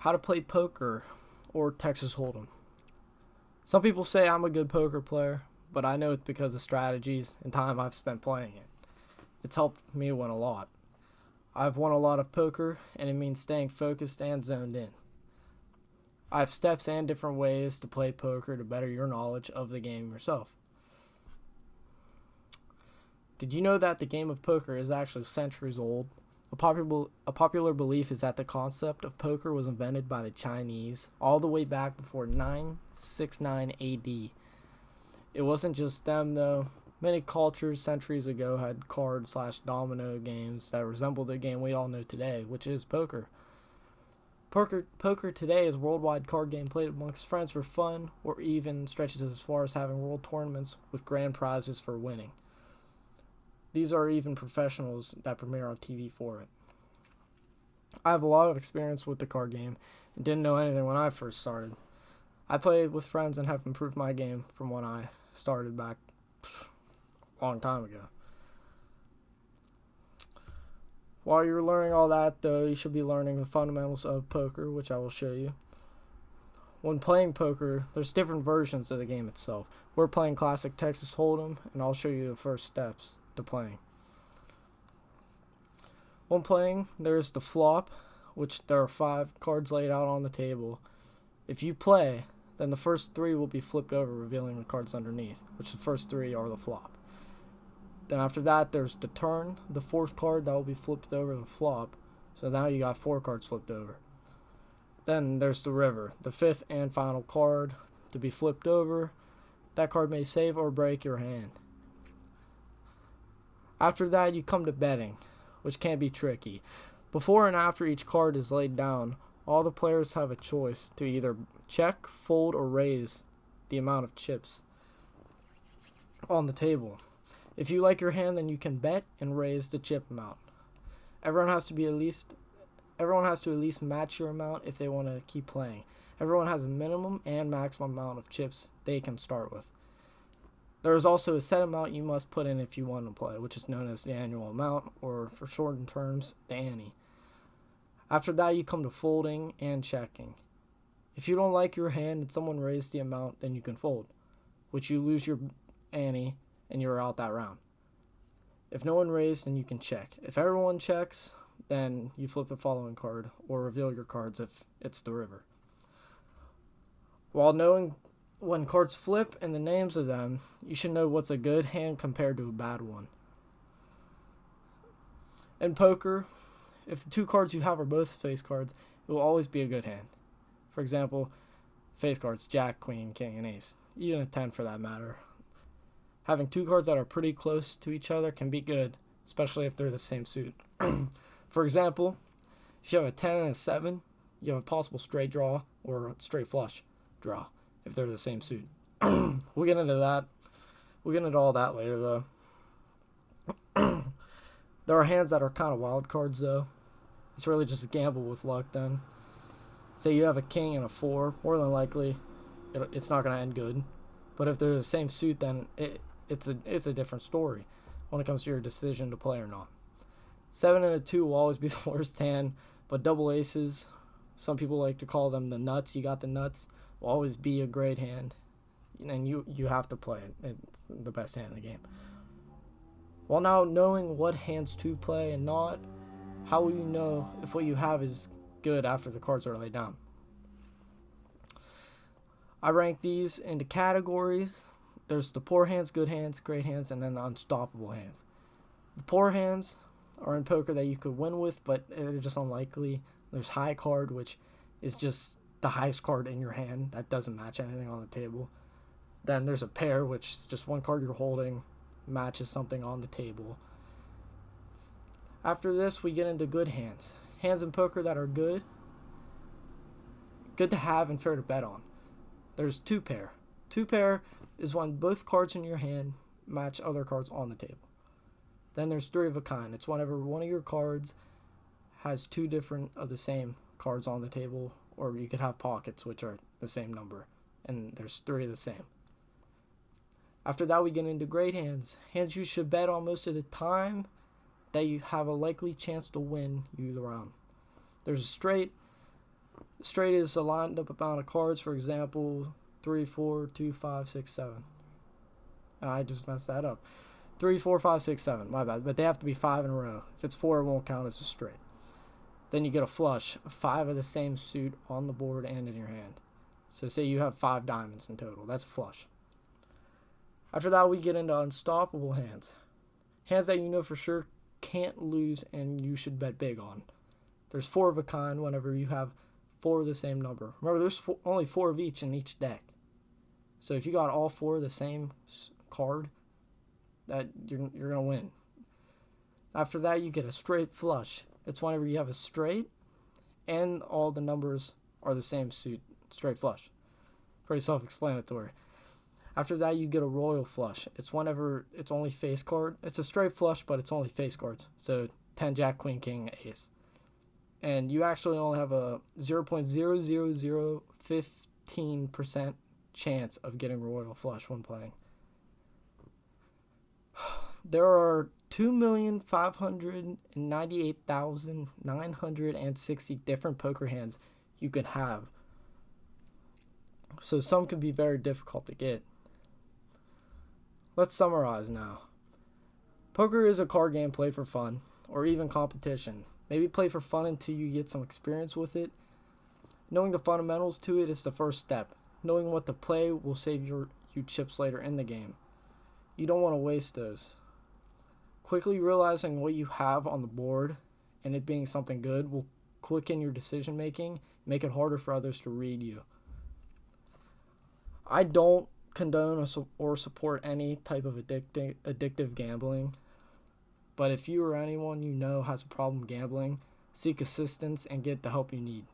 How to play poker or Texas Hold'em. Some people say I'm a good poker player, but I know it's because of strategies and time I've spent playing it. It's helped me win a lot. I've won a lot of poker, and it means staying focused and zoned in. I have steps and different ways to play poker to better your knowledge of the game yourself. Did you know that the game of poker is actually centuries old? A popular belief is that the concept of poker was invented by the Chinese all the way back before 969 AD. It wasn't just them though. Many cultures centuries ago had card/domino games that resembled the game we all know today, which is poker. Poker today is a worldwide card game played amongst friends for fun, or even stretches as far as having world tournaments with grand prizes for winning. These are even professionals that premiere on TV for it. I have a lot of experience with the card game and didn't know anything when I first started. I played with friends and have improved my game from when I started back a long time ago. While you're learning all that, though, you should be learning the fundamentals of poker, which I will show you. When playing poker, there's different versions of the game itself. We're playing classic Texas Hold'em, and I'll show you the first steps to playing. When playing, there's the flop, which there are 5 cards laid out on the table. If you play, then the first 3 will be flipped over, revealing the cards underneath, which the first 3 are the flop. Then after that, there's the turn, the 4th card that will be flipped over the flop. So now you got 4 cards flipped over. Then there's the river, the 5th and final card to be flipped over. That card may save or break your hand. After that, you come to betting, which can be tricky. Before and after each card is laid down, all the players have a choice to either check, fold, or raise the amount of chips on the table. If you like your hand, then you can bet and raise the chip amount. Everyone has to at least match your amount if they want to keep playing. Everyone has a minimum and maximum amount of chips they can start with. There is also a set amount you must put in if you want to play, which is known as the annual amount, or for shortened terms, the ante. After that, you come to folding and checking. If you don't like your hand and someone raised the amount, then you can fold, which you lose your ante and you're out that round. If no one raised, then you can check. If everyone checks, then you flip the following card or reveal your cards if it's the river. While knowing when cards flip and the names of them, you should know what's a good hand compared to a bad one. In poker, if the 2 cards you have are both face cards, it will always be a good hand. For example, face cards, Jack, Queen, King, and Ace. Even a 10 for that matter. Having 2 cards that are pretty close to each other can be good, especially if they're the same suit. For example, if you have a 10 and a 7, you have a possible straight draw or a straight flush draw if they're the same suit. We'll get into that. We'll get into all that later, though. There are hands that are kind of wild cards, though. It's really just a gamble with luck, then. Say you have a king and a 4, more than likely, it's not going to end good. But if they're the same suit, then it's a different story when it comes to your decision to play or not. 7 and a 2 will always be the worst hand, but double aces, some people like to call them the nuts. You got the nuts, will always be a great hand, and you have to play it. It's the best hand in the game. While now knowing what hands to play and not, how will you know if what you have is good after the cards are laid down? I rank these into categories. There's the poor hands, good hands, great hands, and then the unstoppable hands. The poor hands are in poker that you could win with, but they're just unlikely. There's high card, which is just the highest card in your hand. That doesn't match anything on the table. Then there's a pair, which is just one card you're holding, matches something on the table. After this, we get into good hands. Hands in poker that are good to have and fair to bet on. There's 2 pair. 2 pair is when both cards in your hand match other cards on the table. Then there's 3 of a kind. It's whenever one of your cards has 2 different of the same cards on the table, or you could have pockets, which are the same number, and there's 3 of the same. After that, we get into great hands. Hands you should bet on most of the time that you have a likely chance to win you the round. There's a straight, Straight is a lined up amount of cards, for example, 3, 4, 2, 5, 6, 7. I just messed that up. 3, 4, 5, 6, 7. My bad. But they have to be 5 in a row. If it's 4, it won't count as a straight. Then you get a flush. 5 of the same suit on the board and in your hand. So say you have 5 diamonds in total. That's a flush. After that, we get into unstoppable hands. Hands that you know for sure can't lose and you should bet big on. There's 4 of a kind whenever you have 4 of the same number. Remember, there's only 4 of each in each deck. So if you got all 4 of the same card, that you're going to win. After that, you get a straight flush. It's whenever you have a straight and all the numbers are the same suit. Straight flush. Pretty self-explanatory. After that, you get a royal flush. It's whenever it's only face card. It's a straight flush, but it's only face cards. So 10, Jack, Queen, King, Ace. And you actually only have a 0.00015% chance of getting royal flush when playing. There are 2,598,960 different poker hands you could have. So some can be very difficult to get. Let's summarize now. Poker is a card game played for fun, or even competition. Maybe play for fun until you get some experience with it. Knowing the fundamentals to it is the first step. Knowing what to play will save you chips later in the game. You don't want to waste those. Quickly realizing what you have on the board and it being something good will quicken your decision making, make it harder for others to read you. I don't condone or support any type of addictive gambling, but if you or anyone you know has a problem gambling, seek assistance and get the help you need.